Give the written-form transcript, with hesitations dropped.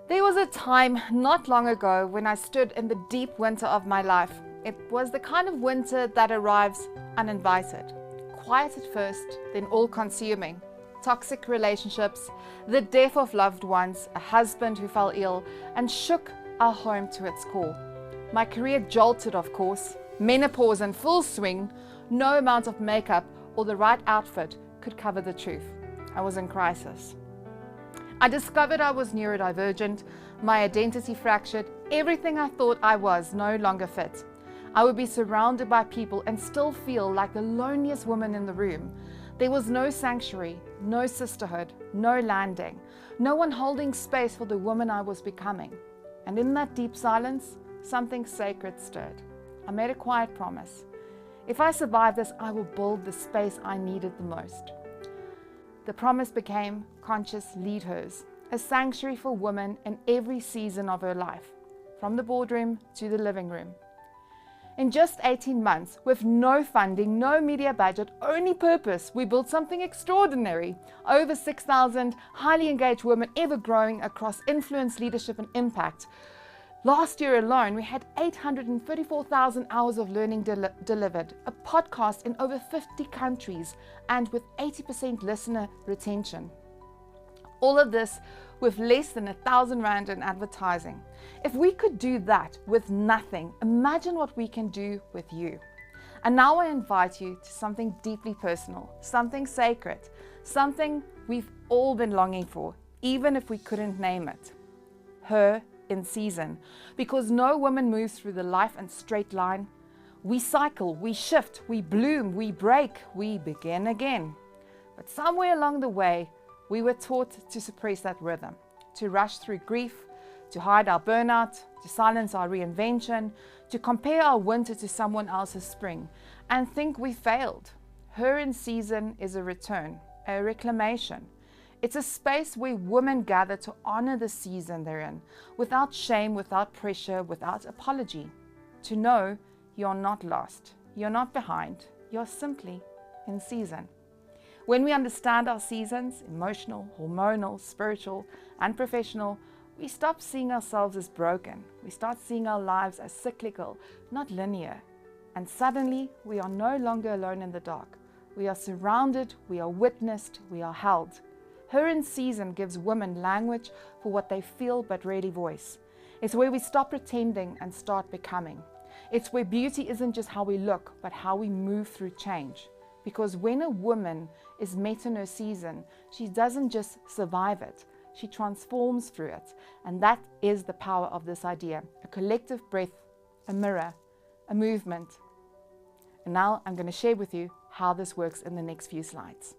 There was a time not long ago when I stood in the deep winter of my life. It was the kind of winter that arrives uninvited. Quiet at first, then all-consuming. Toxic relationships, the death of loved ones, a husband who fell ill and shook our home to its core. My career jolted, of course. Menopause in full swing. No amount of makeup or the right outfit could cover the truth. I was in crisis. I discovered I was neurodivergent, my identity fractured, everything I thought I was no longer fit. I would be surrounded by people and still feel like the loneliest woman in the room. There was no sanctuary, no sisterhood, no landing, no one holding space for the woman I was becoming. And in that deep silence, something sacred stirred. I made a quiet promise. If I survive this, I will build the space I needed the most. The promise became Conscious LeadHERS, a sanctuary for women in every season of her life, from the boardroom to the living room. In just 18 months, with no funding, no media budget, only purpose, we built something extraordinary. Over 6,000 highly engaged women, ever growing across influence, leadership and impact. Last year alone, we had 834,000 hours of learning delivered, a podcast in over 50 countries, and with 80% listener retention. All of this with less than 1,000 Rand in advertising. If we could do that with nothing, imagine what we can do with you. And now I invite you to something deeply personal, something sacred, something we've all been longing for, even if we couldn't name it. Her in season, because no woman moves through the life in straight line. We cycle, we shift, we bloom, we break, we begin again. But somewhere along the way, we were taught to suppress that rhythm, to rush through grief, to hide our burnout, to silence our reinvention, to compare our winter to someone else's spring, and think we failed. Her in season is a return, a reclamation. It's a space where women gather to honor the season they're in, without shame, without pressure, without apology. To know you're not lost, you're not behind, you're simply in season. When we understand our seasons, emotional, hormonal, spiritual, and professional, we stop seeing ourselves as broken. We start seeing our lives as cyclical, not linear. And suddenly, we are no longer alone in the dark. We are surrounded, we are witnessed, we are held. Her in season gives women language for what they feel but rarely voice. It's where we stop pretending and start becoming. It's where beauty isn't just how we look, but how we move through change. Because when a woman is met in her season, she doesn't just survive it, she transforms through it. And that is the power of this idea, a collective breath, a mirror, a movement. And now I'm going to share with you how this works in the next few slides.